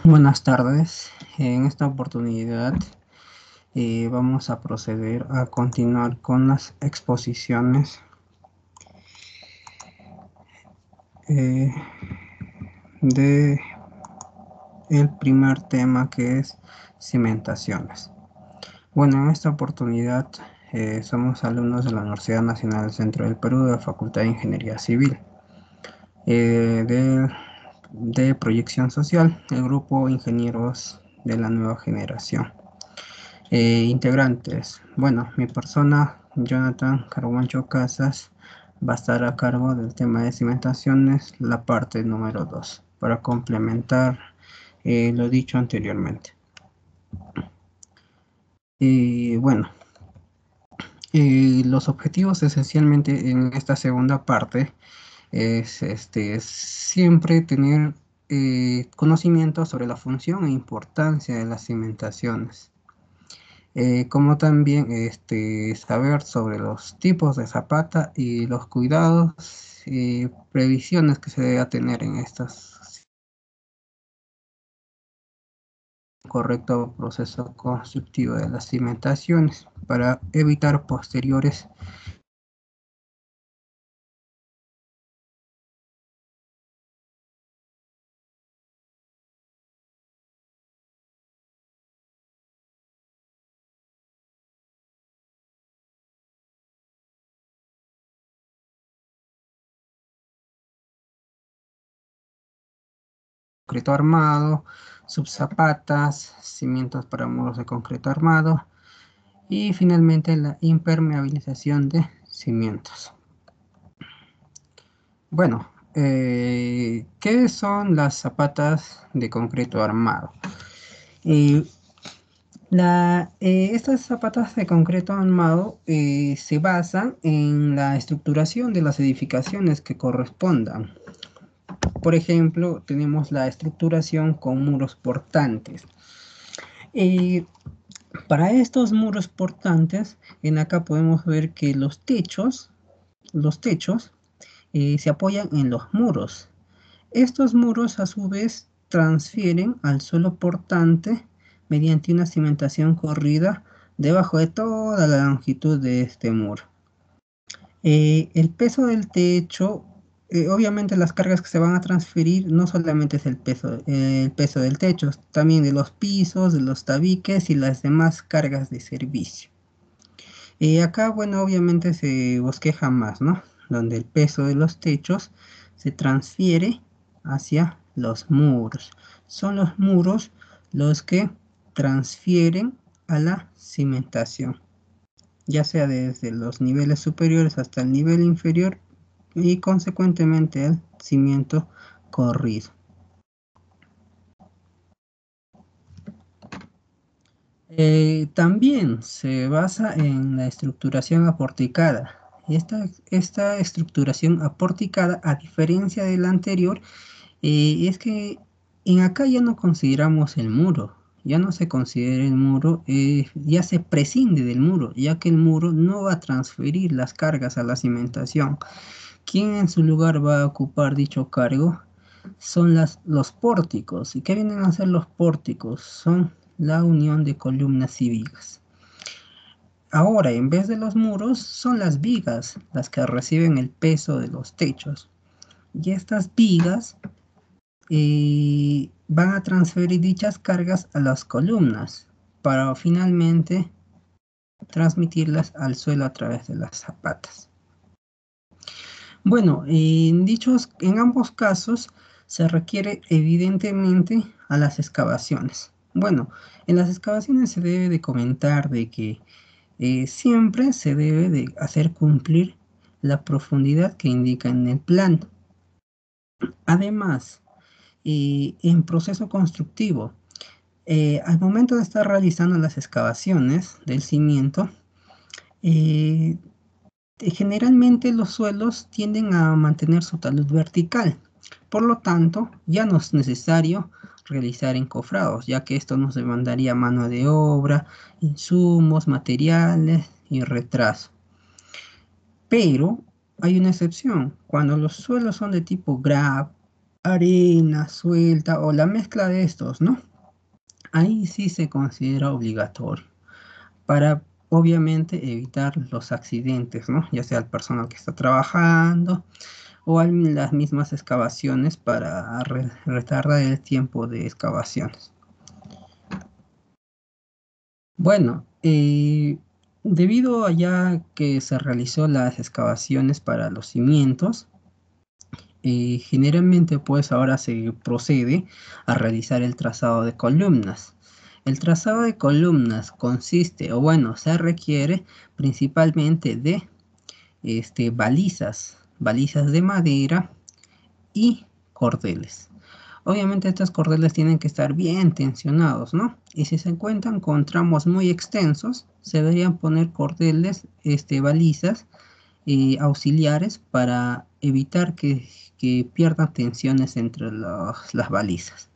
Buenas tardes. En esta oportunidad vamos a proceder a continuar con las exposiciones eh, de el primer tema, que es cimentaciones. Bueno, en esta oportunidad somos alumnos de la Universidad Nacional del Centro del Perú, de la Facultad de Ingeniería Civil, eh, de, de Proyección Social, el grupo Ingenieros de la Nueva Generación. Integrantes. Bueno, mi persona, Jonathan Carguancho Casas, va a estar a cargo del tema de cimentaciones, la parte número 2, para complementar lo dicho anteriormente. Y bueno, los objetivos esencialmente en esta segunda parte es siempre tener conocimiento sobre la función e importancia de las cimentaciones, como también saber sobre los tipos de zapata y los cuidados y previsiones que se debe tener en estas, correcto proceso constructivo de las cimentaciones para evitar posteriores. Concreto armado, subzapatas, cimientos para muros de concreto armado y finalmente la impermeabilización de cimientos. Bueno, ¿qué son las zapatas de concreto armado? Eh, Estas zapatas de concreto armado se basan en la estructuración de las edificaciones que correspondan. Por ejemplo, tenemos la estructuración con muros portantes. Eh, para estos muros portantes, en acá podemos ver que los techos se apoyan en los muros. Estos muros a su vez transfieren al suelo portante mediante una cimentación corrida debajo de toda la longitud de este muro. El peso del techo, obviamente las cargas que se van a transferir no solamente es el peso del techo, también de los pisos, de los tabiques y las demás cargas de servicio. Acá, bueno, obviamente se bosqueja más, ¿no? Donde el peso de los techos se transfiere hacia los muros. Son los muros los que transfieren a la cimentación, ya sea desde los niveles superiores hasta el nivel inferior y consecuentemente el cimiento corrido. También se basa en la estructuración aporticada. Esta estructuración aporticada, a diferencia de la anterior, es que en acá ya no consideramos el muro, ya no se considera el muro, ya se prescinde del muro, ya que el muro no va a transferir las cargas a la cimentación. ¿Quién en su lugar va a ocupar dicho cargo? Son los pórticos. ¿Y qué vienen a ser los pórticos? Son la unión de columnas y vigas. Ahora, en vez de los muros, son las vigas las que reciben el peso de los techos. Y estas vigas van a transferir dichas cargas a las columnas para finalmente transmitirlas al suelo a través de las zapatas. Bueno, en ambos casos se requiere evidentemente a las excavaciones. Bueno, en las excavaciones se debe de comentar de que siempre se debe de hacer cumplir la profundidad que indica en el plan. Además, en proceso constructivo, al momento de estar realizando las excavaciones del cimiento, eh, generalmente los suelos tienden a mantener su talud vertical. Por lo tanto, ya no es necesario realizar encofrados, ya que esto nos demandaría mano de obra, insumos, materiales y retraso. Pero hay una excepción: cuando los suelos son de tipo grab, arena suelta o la mezcla de estos, ¿no? Ahí sí se considera obligatorio para obviamente evitar los accidentes, ¿no? Ya sea el personal que está trabajando o las mismas excavaciones para retardar el tiempo de excavaciones. Bueno, debido a ya que se realizó las excavaciones para los cimientos, generalmente pues ahora se procede a realizar el trazado de columnas. El trazado de columnas consiste, o bueno, se requiere principalmente de balizas de madera y cordeles. Obviamente estos cordeles tienen que estar bien tensionados, ¿no? Y si se encuentran con tramos muy extensos, se deberían poner cordeles, balizas auxiliares para evitar que pierdan tensiones entre las balizas.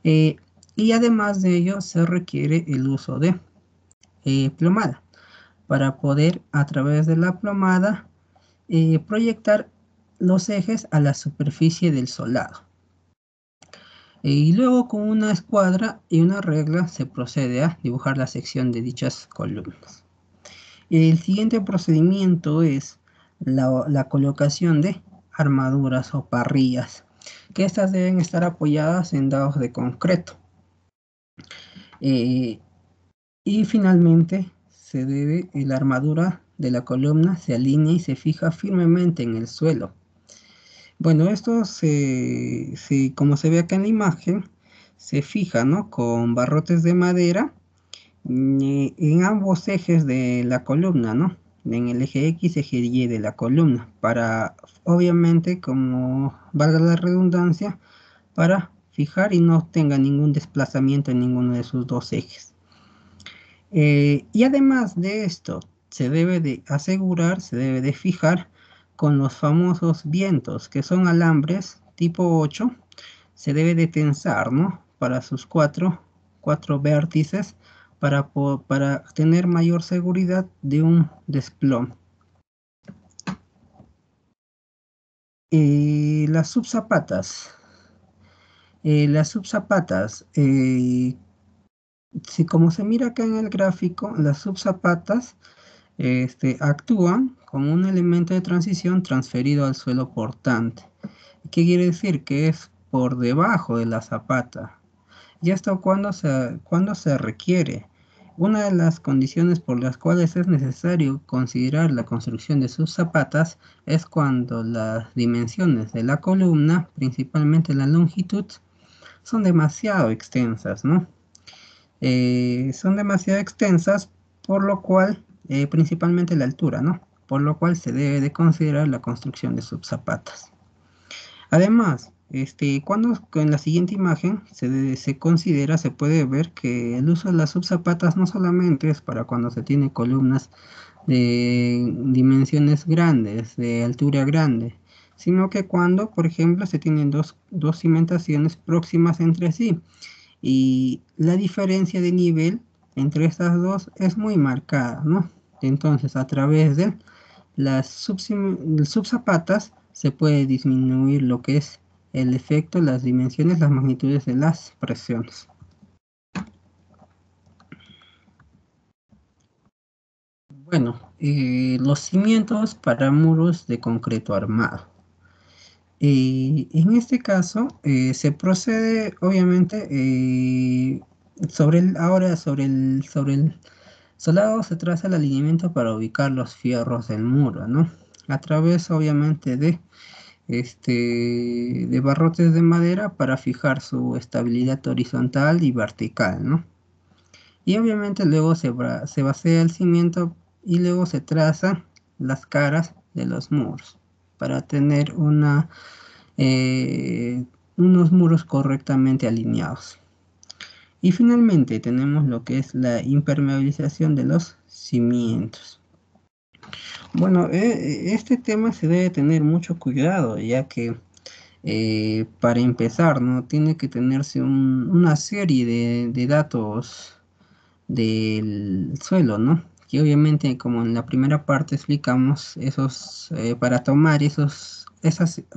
Eh, y además de ello, se requiere el uso de plomada para poder a través de la plomada proyectar los ejes a la superficie del solado. Y luego con una escuadra y una regla se procede a dibujar la sección de dichas columnas. El siguiente procedimiento es la colocación de armaduras o parrillas, que estas deben estar apoyadas en dados de concreto. Eh, y finalmente la armadura de la columna se alinea y se fija firmemente en el suelo. Bueno, esto como se ve acá en la imagen, se fija, ¿no? Con barrotes de madera en ambos ejes de la columna, ¿no? En el eje X, eje Y de la columna, para, obviamente, como valga la redundancia, para fijar y no tenga ningún desplazamiento en ninguno de sus dos ejes. Y además de esto, se debe de asegurar, se debe de fijar con los famosos vientos, que son alambres tipo 8, se debe de tensar, ¿no? Para sus cuatro vértices, para tener mayor seguridad de un desplome. Las subzapatas. Las subzapatas, si como se mira acá en el gráfico, las subzapatas actúan como un elemento de transición transferido al suelo portante. ¿Qué quiere decir? Que es por debajo de la zapata. ¿Y esto cuando se requiere? Una de las condiciones por las cuales es necesario considerar la construcción de sus zapatas es cuando las dimensiones de la columna, principalmente la longitud, son demasiado extensas, ¿no? Son demasiado extensas, por lo cual, principalmente la altura, ¿no? Por lo cual se debe de considerar la construcción de subzapatas. Además, cuando en la siguiente imagen se considera, se puede ver que el uso de las subzapatas no solamente es para cuando se tiene columnas de dimensiones grandes, de altura grande, sino que cuando, por ejemplo, se tienen dos cimentaciones próximas entre sí y la diferencia de nivel entre estas dos es muy marcada, ¿no? Entonces, a través de las subzapatas se puede disminuir lo que es el efecto, las dimensiones, las magnitudes de las presiones. Bueno, los cimientos para muros de concreto armado. En este caso se procede obviamente sobre el solado se traza el alineamiento para ubicar los fierros del muro, ¿no? A través obviamente de barrotes de madera para fijar su estabilidad horizontal y vertical, ¿no? Y obviamente luego se vacía el cimiento y luego se trazan las caras de los muros para tener unos muros correctamente alineados. Y finalmente tenemos lo que es la impermeabilización de los cimientos. Bueno, este tema se debe tener mucho cuidado, ya que para empezar, ¿no? Tiene que tenerse una serie de datos del suelo, ¿no? que obviamente, como en la primera parte explicamos, para tomar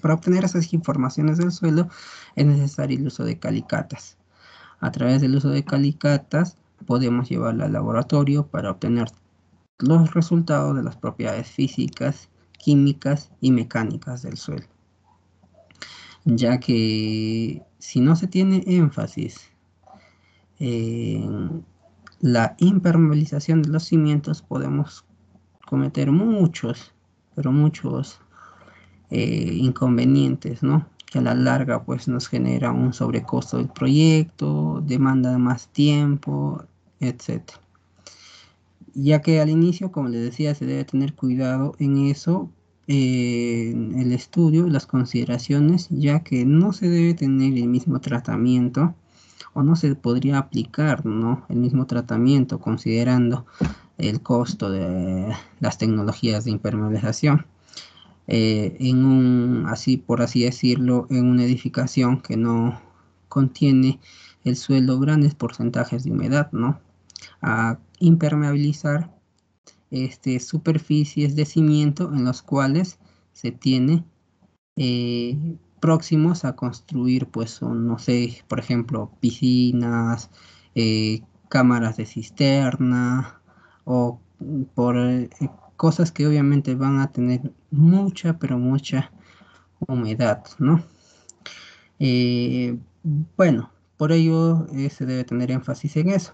para obtener esas informaciones del suelo, es necesario el uso de calicatas. A través del uso de calicatas podemos llevarla al laboratorio para obtener los resultados de las propiedades físicas, químicas y mecánicas del suelo, ya que si no se tiene énfasis en la impermeabilización de los cimientos, podemos cometer muchos, pero muchos inconvenientes, ¿no? Que a la larga pues nos genera un sobrecosto del proyecto, demanda más tiempo, etcétera. Ya que al inicio, como les decía, se debe tener cuidado en eso, en el estudio, las consideraciones, ya que no se debe tener el mismo tratamiento o no se podría aplicar, ¿no?, el mismo tratamiento considerando el costo de las tecnologías de impermeabilización así por así decirlo, en una edificación que no contiene el suelo grandes porcentajes de humedad, ¿no? A impermeabilizar superficies de cimiento en los cuales se tiene próximos a construir, pues, no sé, por ejemplo, piscinas, cámaras de cisterna o por cosas que obviamente van a tener mucha, pero mucha humedad, ¿no? Eh, bueno, por ello se debe tener énfasis en eso.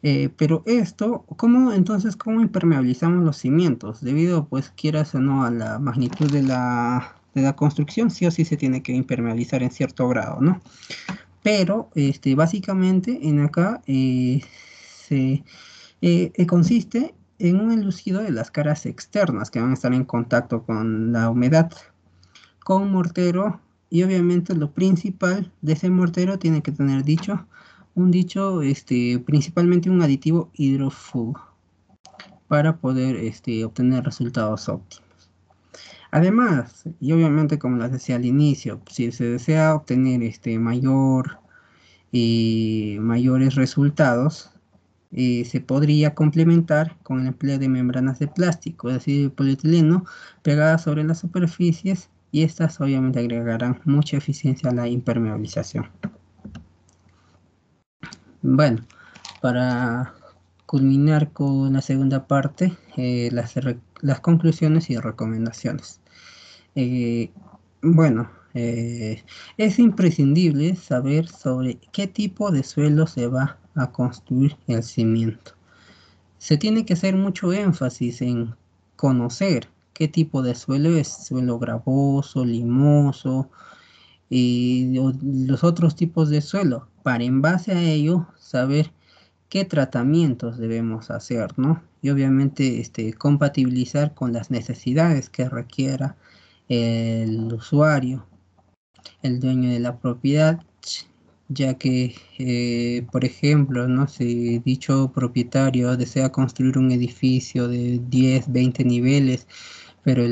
Pero esto, ¿cómo impermeabilizamos los cimientos? Debido, pues, quieras o no, a la magnitud de la construcción, sí o sí se tiene que impermeabilizar en cierto grado, ¿no? Pero, básicamente, en acá consiste en un enlucido de las caras externas que van a estar en contacto con la humedad, con mortero, y obviamente lo principal de ese mortero tiene que tener principalmente un aditivo hidrófugo para poder obtener resultados óptimos. Además, y obviamente como les decía al inicio, si se desea obtener mayores resultados, se podría complementar con el empleo de membranas de plástico, es decir, polietileno, pegadas sobre las superficies, y estas obviamente agregarán mucha eficiencia a la impermeabilización. Bueno, para culminar con la segunda parte, las conclusiones y recomendaciones. Eh, bueno, es imprescindible saber sobre qué tipo de suelo se va a construir el cimiento. Se tiene que hacer mucho énfasis en conocer qué tipo de suelo es: suelo gravoso, limoso y los otros tipos de suelo, para en base a ello saber qué tratamientos debemos hacer, ¿no? Y obviamente compatibilizar con las necesidades que requiera el usuario, el dueño de la propiedad, ya que, por ejemplo, ¿no?, si dicho propietario desea construir un edificio de 10, 20 niveles, pero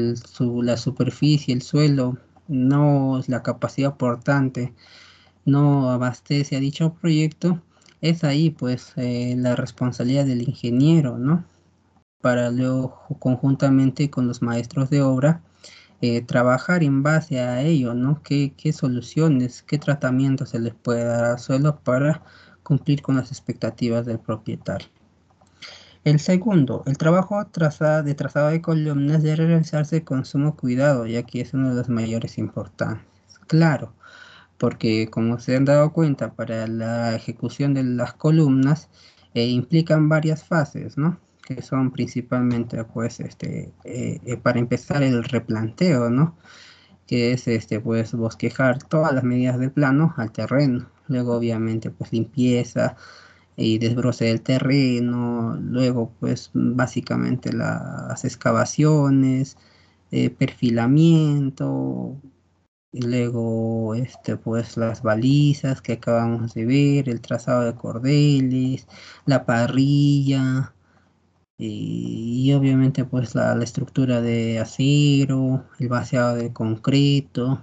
la superficie, el suelo, no es la capacidad portante, no abastece a dicho proyecto, es ahí pues la responsabilidad del ingeniero, ¿no? Para luego conjuntamente con los maestros de obra trabajar en base a ello, ¿no? ¿Qué soluciones, qué tratamientos se les puede dar al suelo para cumplir con las expectativas del propietario? El segundo, el trabajo de trazado de columnas debe realizarse con sumo cuidado, ya que es uno de los mayores importantes. Claro, porque como se han dado cuenta, para la ejecución de las columnas implican varias fases, ¿no? Que son principalmente, pues, para empezar, el replanteo, ¿no? Que es, pues, bosquejar todas las medidas del plano al terreno. Luego, obviamente, pues, limpieza y desbroce del terreno. Luego, pues, básicamente las excavaciones, perfilamiento, y luego, pues, las balizas que acabamos de ver, el trazado de cordeles, la parrilla, y obviamente, pues, la estructura de acero, el vaciado de concreto.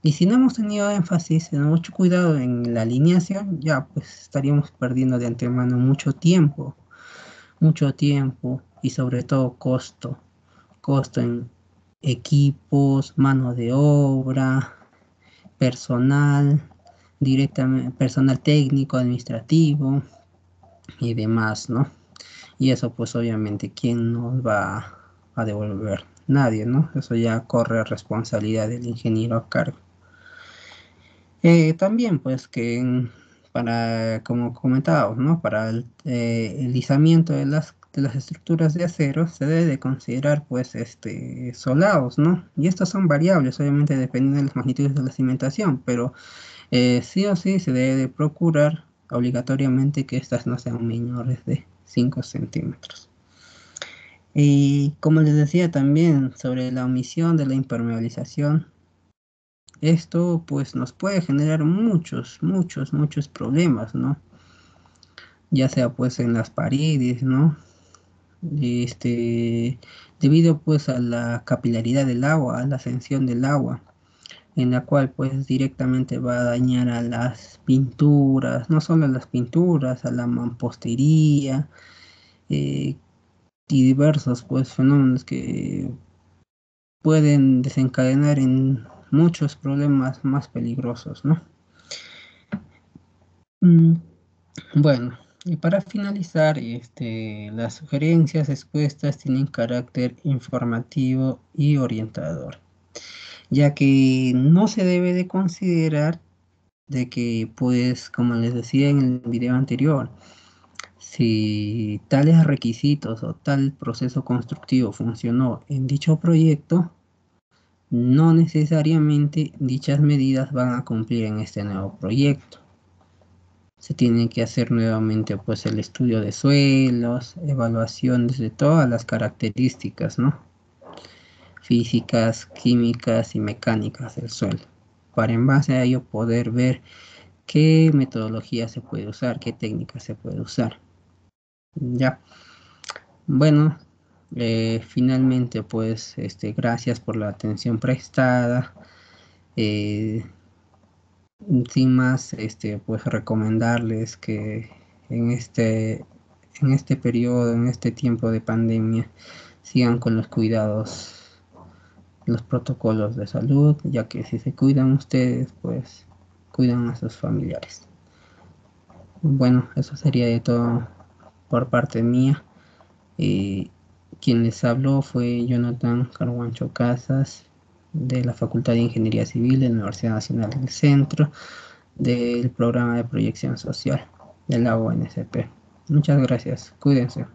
Y si no hemos tenido énfasis, mucho cuidado en la alineación, ya pues estaríamos perdiendo de antemano mucho tiempo, y sobre todo costo en equipos, mano de obra, personal, directamente, personal técnico, administrativo y demás, ¿no? Y eso pues obviamente, ¿quién nos va a devolver? Nadie, ¿no? Eso ya corre responsabilidad del ingeniero a cargo. También pues para, como comentábamos, ¿no? Para el izamiento de las estructuras de acero se debe de considerar pues solados, ¿no? Y estos son variables, obviamente dependiendo de las magnitudes de la cimentación, pero sí o sí se debe de procurar obligatoriamente que estas no sean menores de 5 centímetros. Y como les decía también sobre la omisión de la impermeabilización, esto pues nos puede generar muchos problemas, ¿no? Ya sea pues en las paredes, ¿no? Este, debido pues a la capilaridad del agua, a la ascensión del agua, en la cual pues directamente va a dañar a las pinturas, no solo a las pinturas, a la mampostería, eh, y diversos pues fenómenos que pueden desencadenar en muchos problemas más peligrosos, ¿no? Mm, bueno, y para finalizar, las sugerencias expuestas tienen carácter informativo y orientador, ya que no se debe de considerar de que, pues, como les decía en el video anterior, si tales requisitos o tal proceso constructivo funcionó en dicho proyecto, no necesariamente dichas medidas van a cumplir en este nuevo proyecto. Se tiene que hacer nuevamente pues el estudio de suelos, evaluaciones de todas las características, ¿no? Físicas, químicas y mecánicas del suelo, para en base a ello poder ver qué metodología se puede usar, qué técnica se puede usar. Ya, bueno, finalmente pues gracias por la atención prestada. Eh, Sin más, pues recomendarles que en en este periodo, en este tiempo de pandemia, sigan con los cuidados, los protocolos de salud, ya que si se cuidan ustedes, pues cuidan a sus familiares. Bueno, eso sería de todo por parte mía. Eh, Quien les habló fue Jonathan Carguancho Casas, de la Facultad de Ingeniería Civil de la Universidad Nacional del Centro, del programa de proyección social de la ONCP. Muchas gracias, cuídense.